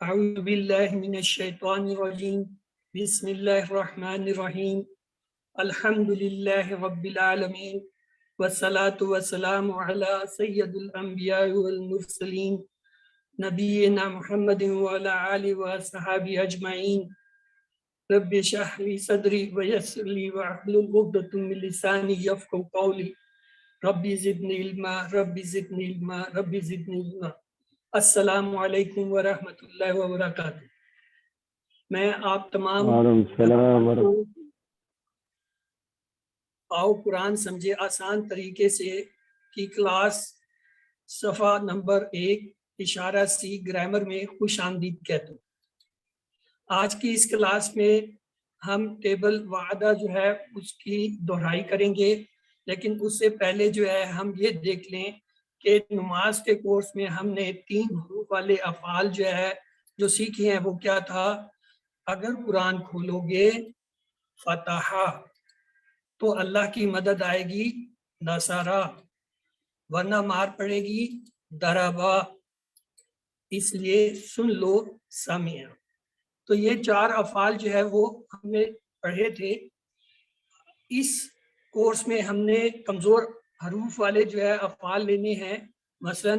أعوذ بالله من الشيطان الرجيم بسم الله الرحمن الرحيم الحمد لله رب العالمين والصلاة والسلام على سيد الأنبياء والمرسلين نبينا محمد وعلى آله وصحبه أجمعين رب اشرح لي صدري ويسر لي واحلل عقدة من لساني يفقهوا قولي رب زدني علما رب زدني علما رب زدني علما. السلام علیکم ورحمۃ اللہ وبرکاتہ. میں آپ تمام آؤ قرآن سمجھے آسان طریقے سے کی کلاس صفحہ نمبر 1 اشارہ سی گرامر میں خوش آمدید کہتا ہوں. آج کی اس کلاس میں ہم ٹیبل وعدہ جو ہے اس کی دہرائی کریں گے، لیکن اس سے پہلے جو ہے ہم یہ دیکھ لیں کہ نماز کے کورس میں ہم نے 3 حروف والے افعال جو ہے جو سیکھے ہیں وہ کیا تھا. اگر قرآن کھولو گے فتح تو اللہ کی مدد آئے گی نصرہ، ورنہ مار پڑے گی ضربا، اس لیے سن لو سمعا. تو یہ 4 افعال جو ہے وہ ہم نے پڑھے تھے. اس کورس میں ہم نے کمزور حروف والے جو ہے افعال لینے ہیں، مثلا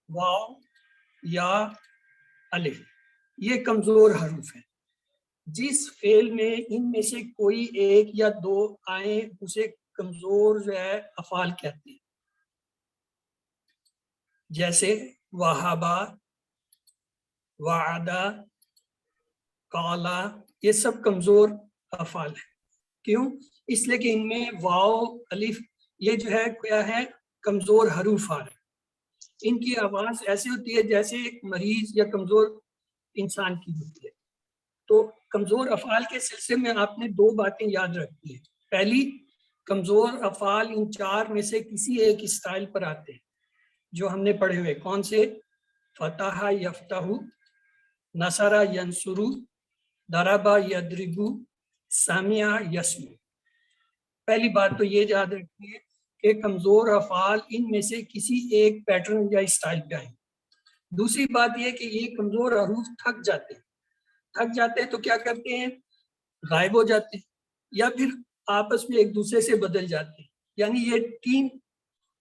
واو یا الف، یہ کمزور حروف ہیں. جس فعل میں ان میں سے کوئی 1 یا 2 آئیں اسے کمزور جو ہے افعال کہتے ہیں. جیسے وہابا، وعدہ، قالا، یہ سب کمزور افعال ہیں. کیوں؟ اس لیے کہ ان میں واو الف یہ جو ہے کیا ہے کمزور حروف آ رہے ہیں. ان کی آواز ایسی ہوتی ہے جیسے مریض یا کمزور انسان کی ہوتی ہے. تو کمزور افعال کے سلسلے میں آپ نے 2 باتیں یاد رکھنی ہیں. پہلی، کمزور افعال ان 4 میں سے کسی ایک اسٹائل پر آتے ہیں جو ہم نے پڑھے ہوئے. کون سے؟ فتح یفتح، نصر ینصر، ضرب یضرب، سمع یسمع. پہلی بات تو یہ یاد رکھنی ہے کہ کمزور افعال ان میں سے کسی ایک پیٹرن یا اسٹائل پہ آئیں. دوسری بات یہ کہ یہ کمزور حروف تھک جاتے ہیں تو کیا کرتے ہیں؟ غائب ہو جاتے ہیں یا پھر آپس میں ایک دوسرے سے بدل جاتے ہیں. یعنی یہ ٹیم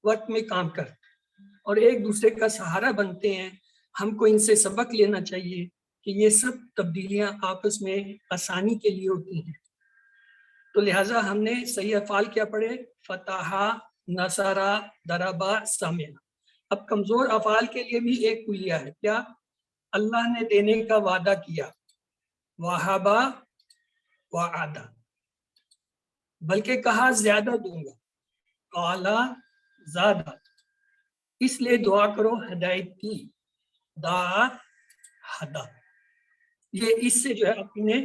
وقت میں کام کرتے ہیں اور ایک دوسرے کا سہارا بنتے ہیں. ہم کو ان سے سبق لینا چاہیے کہ یہ سب تبدیلیاں آپس میں آسانی کے لیے ہوتی ہیں. تو لہٰذا ہم نے صحیح افعال کیا پڑھے؟ فتح، نصرہ، ضربا، سمع. اب کمزور افعال کے لیے بھی ایک کلیہ ہے. کیا؟ اللہ نے دینے کا وعدہ کیا، وہابا، وعدہ، بلکہ کہا زیادہ دوں گا، قالا زیادہ. اس لیے دعا کرو ہدایت کی، دعا ہدا. یہ اس سے جو ہے اپنے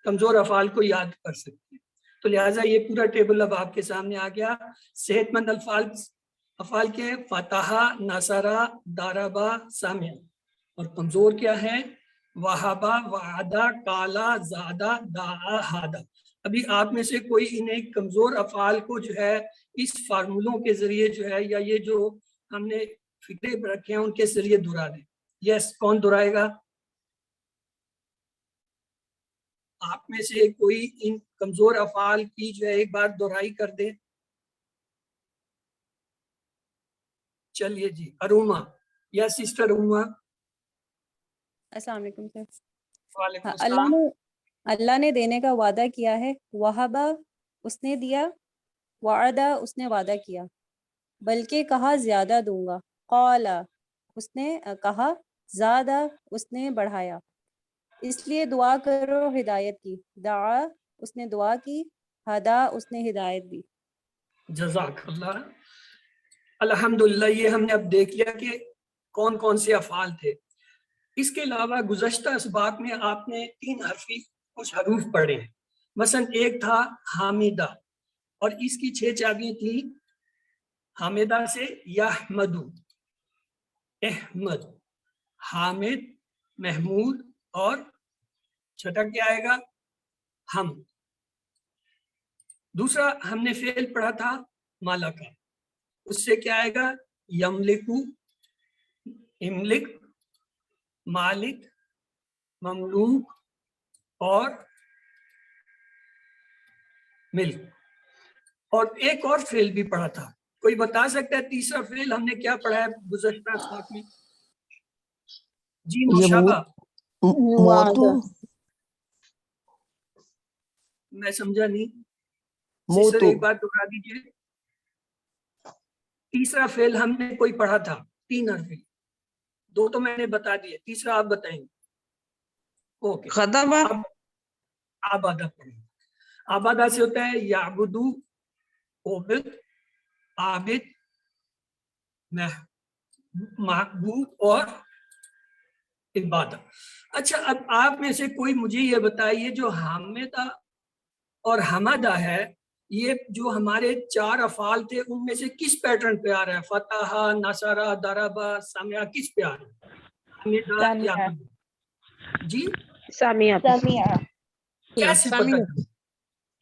کمزور افعال کو یاد کر سکتے ہیں. تو لہٰذا یہ پورا ٹیبل اب آپ کے سامنے آ گیا. صحت مند افعال کے فتح، نصرہ، ضربا، سمع. اور کمزور کیا ہے؟ وہابا، وعدہ، قالا، زادہ، دعا، ہادا. ابھی آپ میں سے کوئی انہیں کمزور افعال کو جو ہے اس فارمولوں کے ذریعے جو ہے یا یہ جو ہم نے فکرے رکھے ہیں ان کے ذریعے دہرا دیں. یس، کون دہرائے گا؟ آپ میں سے کوئی ان کمزور افعال کی جو ہے ایک بار دہرائی کر دے. چلیے جی، اروما. یا سسٹر اروما. السلام علیکم سر. وعلیکم السلام. اللہ نے دینے کا وعدہ کیا ہے. وہابا اس نے دیا، وعدہ اس نے وعدہ کیا، بلکہ کہا زیادہ دوں گا. قالا اس نے کہا، زادہ اس نے بڑھایا. اس لیے دعا کرو ہدایت کی. دعا اس نے دعا کی، ہدا اس نے ہدایت دی. جزاک اللہ. الحمدللہ یہ ہم نے اب دیکھ لیا کہ کون کون سے افعال تھے. اس کے علاوہ گزشتہ اسباق میں آپ نے 3 حرفی کچھ حروف پڑھے ہیں. مثلا ایک تھا حامدہ اور اس کی 6 چابیاں تھیں. حامدہ سے یحمدو، احمد، حامد، محمود اور چھٹا کیا آئے گا؟ ہم. دوسرا ہم نے فعل پڑھا تھا مالکا، اس سے کیا آئے گا؟ یملکو، املک، مالک، مملوک اور ملک. اور ایک اور فعل بھی پڑھا تھا، کوئی بتا سکتا ہے تیسرا فعل ہم نے کیا پڑھا ہے گزشتہ اسباق میں؟ جی نوشابہ. موتو میں سمجھا نہیں موتو. سسٹر، ایک بار دوہرا دیجیے. تیسرا فعل ہم نے کوئی پڑھا تھا، 3 حرفی، 2 تو میں نے بتا دیے، تیسرا آپ بتائیں گے. اوکے، خطبہ. اب آبادہ پڑھیں. آبادہ سے ہوتا ہے یعبدو، عبد، عابد، محبوب اور عبادت. اچھا، اب آپ میں سے کوئی مجھے یہ بتائیے جو حامدہ اور حمدہ ہے، یہ جو ہمارے 4 افعال تھے ان میں سے کس پیٹرن پہ آ رہا ہے؟ فتح، نصرہ، ضربہ، سمع، کس پہ آ رہا ہے؟ حمدہ یا سمع. جی سامعہ سمع. کیسے پتہ چلا؟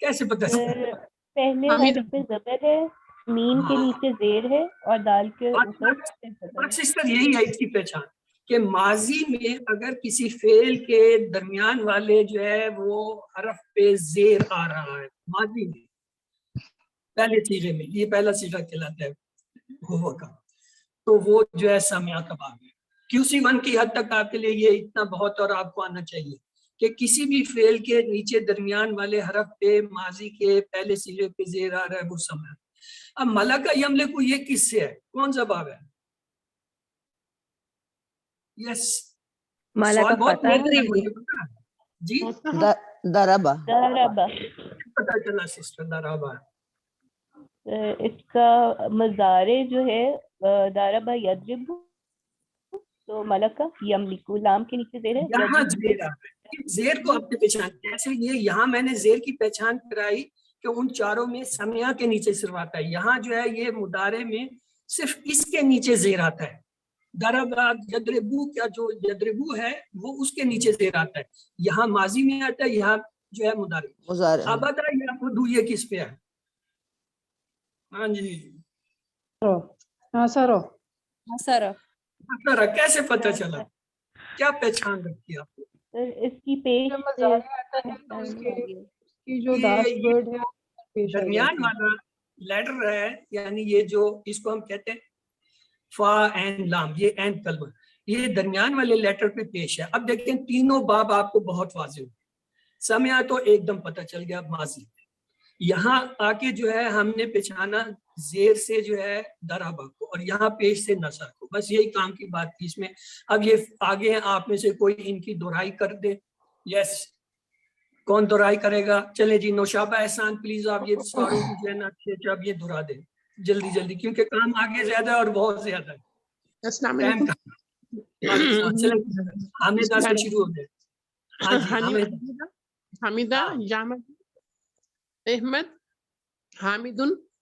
کیسے پتہ چلا؟ پہلے حمید. حرف پہ زبر ہے، میم کے نیچے زیر ہے اور دال کے اوپر زبر ہے. سسٹر یہی ہے اس کی پہچان کہ ماضی میں اگر کسی فعل کے درمیان والے جو ہے وہ حرف پہ زیر آ رہا ہے ماضی میں، پہلے صیغے میں، یہ پہلا صیغہ کہلاتا ہے ہوا کا، تو وہ جو ہے سامعہ کا باب ہے. QC1 کی حد تک آپ کے لیے یہ اتنا بہت اور آپ کو آنا چاہیے کہ کسی بھی فعل کے نیچے درمیان والے حرف پہ ماضی کے پہلے صیغے پہ زیر آ رہا ہے وہ سامعہ. اب ملکہ یملکو یہ کس سے ہے؟ کون سا باب ہے؟ یس، مالا سوال کا بہت فتح بہتر ہے، مجھے پتا ہے. جی دربا. ضرب. پتا چلا سسٹر درابا. اس کا مضارع جو ہے ضرب یضرب، تو ملکہ یملکو لام کے نیچے زیر ہے. یہاں یضرب زیر آ رہا ہے، زیر کو آپ نے پہچان کیسے؟ یہ یہاں میں نے زیر کی پہچان کرائی کہ ان چاروں میں سمعہ کے نیچے صرف آتا ہے. یہاں جو ہے یہ مضارع میں صرف اس کے نیچے زیر آتا ہے. ضربا، یضربو، کیا جو یضربو ہے وہ اس کے نیچے زیر آتا ہے. یہاں ماضی میں آتا ہے، یہاں جو ہے مضارع. مضارع. ابدا یا خودو یہ کس پہ ہے؟ ہاں جی نصر. ذرا کیسے پتہ چلا؟ کیا پہچان رکھی آپ کو؟ اس کی پیش کی جو لاسٹ ورڈ ہے پیش آ درمیان جاتی ہے. والا لیٹر ہے، یعنی یہ جو اس کو ہم کہتے ہیں فا این لام، یہ این کلمہ، یہ درمیان والے لیٹر پہ پیش ہے. اب دیکھیں تینوں باب آپ کو بہت واضح ہو. سمعہ تو ایک دم پتہ چل گیا ماضی. یہاں آ کے جو ہے ہم نے پہچانا زیر سے جو ہے درابا کو اور یہاں پیش سے نصر کو، بس یہی کام کی بات تھی اس میں. اب یہ آگے ہیں، آپ میں سے کوئی ان کی دہرائی کر دے. یس، کون دہرائی کرے گا؟ چلے جی نوشابہ احسان پلیز آپ یہ ساروں کی جو ہے نا اب یہ دہرا دیں جلدی جلدی، کیونکہ کام آگے زیادہ ہے اور بہت زیادہ ہے. السلام ٹائم علیکم. کا چلے حامدہ سے شروع ہو جائے. ہاں جی حامدہ. حمیدہ، ہاں. جامد، احمد، حامد،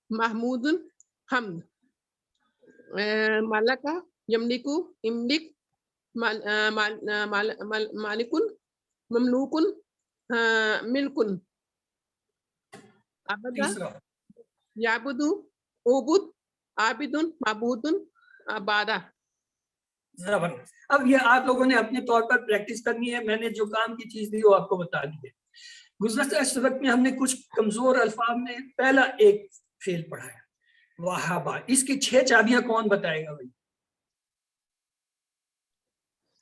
محمود، حمد. ملکہ، یملکو، املک، مالکن، مملوکن، ملکن. عبدہ، تیسرا یعبدو، عبد، عابد، معبود، عبادہ. ذرا بنا. اب یہ آپ لوگوں نے اپنے طور پر پریکٹس کرنی ہے، میں نے جو کام کی چیز دی وہ آپ کو بتا دی ہے. گزشتہ سبق میں ہم نے کچھ کمزور الفاظ میں پہلا ایک فعل پڑھا ہے وہابا. اس کی 6 چابیاں کون بتائے گا بھائی؟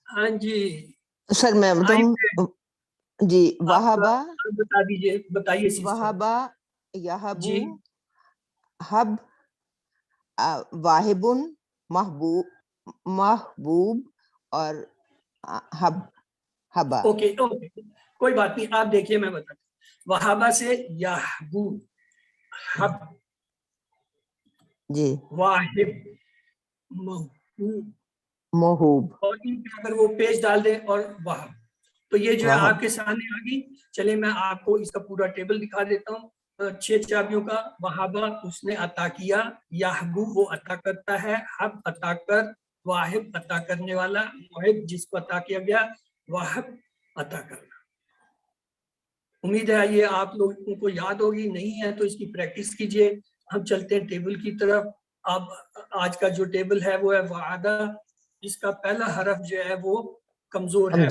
ہاں جی سر میں بتاؤں جی. وہابا، بتا دیجیے، بتائیے سسٹر. وہابا، یہبو، جی حب، واہبن، محبوب، محبوب اور حب، حبا. اوکے اوکے کوئی بات نہیں، آپ دیکھیے میں بتاتا ہوں. وہابا سے یحبو، حب، جی واہب، محبوب، محوب. اور ان پہ اگر وہ پیج ڈال دیں اور وہب، تو یہ جو ہے وہب. آپ کے سامنے آ گئی. چلے میں آپ کو اس کا پورا ٹیبل دکھا دیتا ہوں. 6 چابیوں کا. وہابا اس نے عطا کیا، یحبو وہ عطا کرتا ہے، حب عطا کر، واہب عطا کرنے والا، محب جس کو عطا کیا گیا، واہب عطا کرنا. امید ہے یہ آپ لوگوں کو یاد ہوگی، نہیں ہے تو اس کی پریکٹس کیجئے. ہم چلتے ہیں ٹیبل کی طرف. اب آج کا جو ٹیبل ہے وہ ہے وعدہ، اس کا پہلا حرف جو ہے وہ کمزور ہے،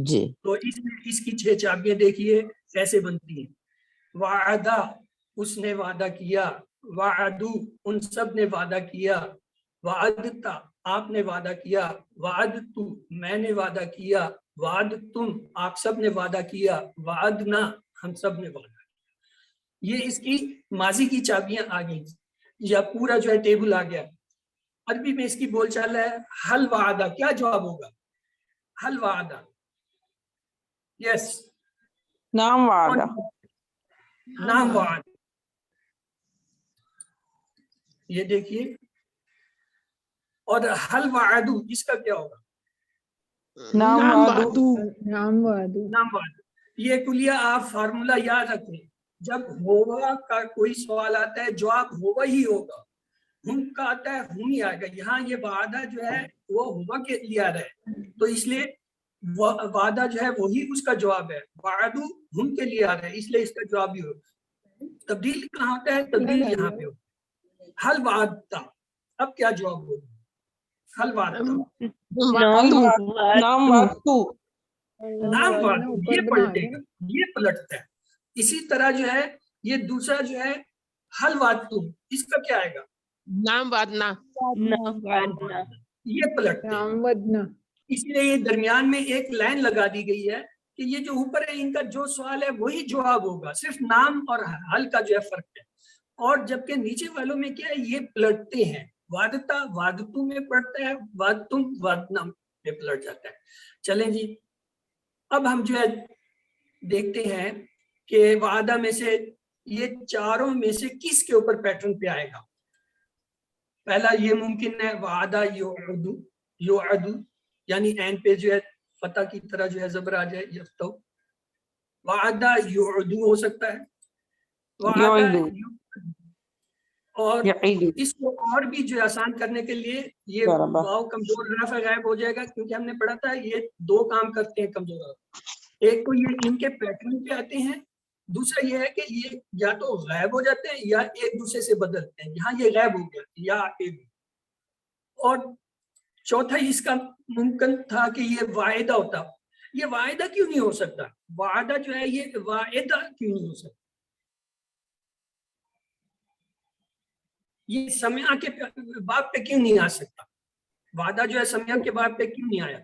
جی تو اس کی 6 چابیاں دیکھیے کیسے بنتی ہیں. وعدہ اس نے وعدہ کیا، وعدو ان سب نے وعدہ کیا، وعدتا آپ نے وعدہ کیا، وعدتو میں نے وعدہ کیا، وعدتم آپ سب نے وعدہ کیا، وعدنا ہم سب نے وعدہ کیا. یہ اس کی ماضی کی چابیاں آ گئی، یا پورا جو ہے ٹیبل آ گیا. عربی میں اس کی بول چال ہے حل وعدہ، کیا جواب ہوگا؟ حل وعدہ. یس نام وعدہ. نام وعدہ. یہ دیکھیے. اور حل وعدو اس کا کیا ہوگا؟ نام وعدو. نام وعدو. نام وعدہ. یہ کلیہ آپ فارمولا یاد رکھیں، جب ہوا کا کوئی سوال آتا ہے جواب ہوا ہی ہوگا. ہم کا آتا ہے ہم ہی آئے گا. یہاں یہ وعدہ جو ہے وہ ہوا کے لیے آ رہا ہے، تو اس لیے وعدہ جو ہے وہی اس کا جواب ہے. وعدو ہم کے لیے آ رہا ہے، اس لیے اس کا جواب بھی ہوگا. تبدیل کہاں ہوتا ہے؟ تبدیل یہاں پہ ہوتا ہے. حل وعدتا، اب کیا جواب ہوگا؟ حل وعدتا. نام وعدو. نام نے وعدہ اوپر یہ بنا پلٹے دیا. گا، یہ پلٹتا ہے. اسی طرح جو ہے یہ دوسرا جو ہے حل وعدتم، اس کا کیا آئے گا؟ نام وعدنا. یہ پلٹتے ہیں. نام ودنا. اس لیے یہ درمیان میں ایک لائن لگا دی گئی ہے کہ یہ جو اوپر ہے ان کا جو سوال ہے وہی جواب ہوگا، صرف نام اور حل کا جو ہے فرق ہے. اور جبکہ نیچے والوں میں کیا ہے یہ پلٹتے ہیں. وعدتا وعدتو میں پلٹتا ہے، وعدتم وعدنا میں پلٹ جاتا ہے. چلیں جی، اب ہم جو ہے دیکھتے ہیں کہ وعدہ میں سے یہ چاروں میں سے کس کے اوپر پیٹرن پہ آئے گا. پہلا یہ ممکن ہے وعدہ یعدو، یعدو یعنی عین پہ جو ہے فتح کی طرح جو ہے زبر آ جائے یفتو. وعدہ یعدو ہو سکتا ہے، وعدہ یعدو. اور یعیدو. اس کو اور بھی جو ہے آسان کرنے کے لیے یہ برابر. واو کمزور رفع غائب ہو جائے گا، کیونکہ ہم نے پڑھا تھا یہ 2 کام کرتے ہیں کمزور رفع. ایک تو یہ ان کے پیٹرن پہ آتے ہیں، دوسرا یہ ہے کہ یہ یا تو غائب ہو جاتے ہیں یا ایک دوسرے سے بدلتے ہیں. یہاں یہ غائب ہو گیا یا ایک. اور چوتھا اس کا ممکن تھا کہ یہ واعدہ ہوتا. یہ واعدہ کیوں نہیں ہو سکتا؟ وعدہ جو ہے یہ واعدہ کیوں نہیں ہو سکتا؟ یہ سمع کے باب پہ کیوں نہیں آ سکتا؟ وعدہ جو ہے سمع کے باب پہ کیوں نہیں آیا؟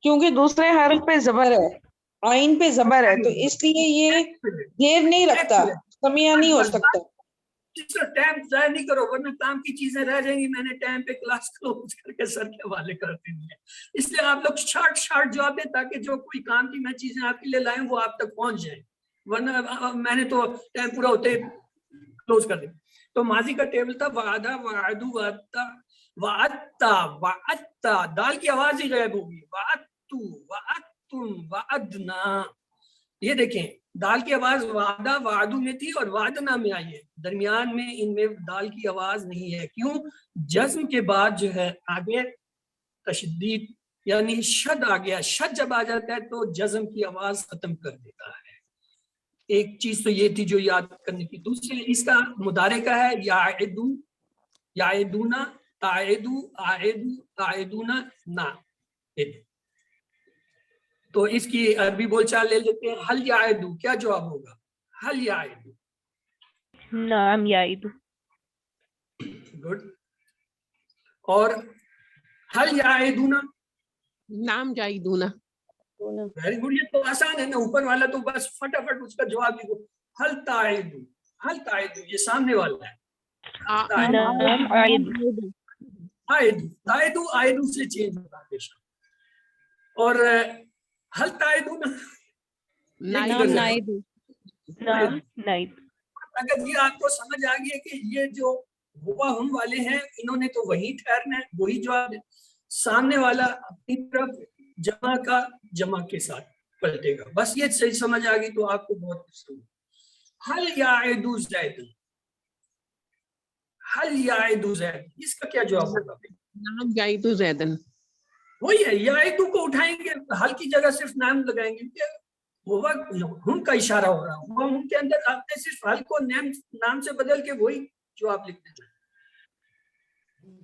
کیونکہ دوسرے حرف پہ زبر ہے، آئین پہ زبر ہے، تو اس لیے یہ گھیر نہیں رکھتا، سمیع نہیں ہو سکتا. ٹائم ضائع نہیں کرو ورنہ کام کی چیزیں رہ جائیں گی. میں نے ٹائم پہ کلاس کلوز کر کے سر کے حوالے کر دینی ہے، اس لیے آپ لوگ شارٹ جواب دیں تاکہ جو کوئی کام کی میں چیزیں آپ کے لیے لائیں وہ آپ تک پہنچ جائیں، ورنہ میں نے تو ٹائم پورا ہوتے کلوز کر دیا. تو ماضی کا ٹیبل تھا وعدہ وعدو وعدتا وعدتا وعدتا، دال کی آواز ہی غائب ہوگی. وعدتو وعدتم وعدنا. یہ دیکھیں دال کی آواز وعدہ وعدو میں تھی اور وعدنا میں آئی ہے، درمیان میں ان میں دال کی آواز نہیں ہے. کیوں؟ جزم کے بعد جو ہے آگے تشدید یعنی شد آ گیا. شد جب آ جاتا ہے تو جزم کی آواز ختم کر دیتا ہے. ایک چیز تو یہ تھی جو یاد کرنے کی. دوسرے اس کا مضارع کا ہے یعدو، یعدونا، تعدو، اعدو، تعدونا، نا. تو اس کی عربی بول چال لے لیتے ہیں. حل یعدو، کیا جواب ہوگا؟ حل یعدو. نعم یعدو. گڈ. اور حل یعدونا. نام جائدونا. Very good. یہ تو آسان ہے نا، اوپر والا تو بس فٹافٹ اس کا جواب لکھو. حل تعدو، حل تعدو یہ سامنے والا ہے. نعم اعدو. آئدو، تعدو آئدو سے چینج ہوتا ہے. اور حل تعدونا نام نائدو. نعم نعدو. اگر یہ آپ کو سمجھ آ گئی ہے کہ یہ جو ہوا ہم والے ہیں انہوں نے تو وہی ٹھہرنا ہے، وہی جواب ہے. سامنے والا اپنی طرف جمع کا جمع کے ساتھ پلٹے گا. بس یہ صحیح سمجھ آ گئی تو آپ کو بہت پسند. حل یعدو زید، حل یعدو زید اس کا کیا جواب ہوگا؟ نام جائدو زیدن. وہی ہے، یعدو کو اٹھائیں گے حل کی جگہ صرف نام لگائیں گے کہ ہوا ہم کا اشارہ ہو رہا ہوا ہم کے اندر آپ نے صرف حل کو نام سے بدل کے وہی جو آپ لکھتے ہیں.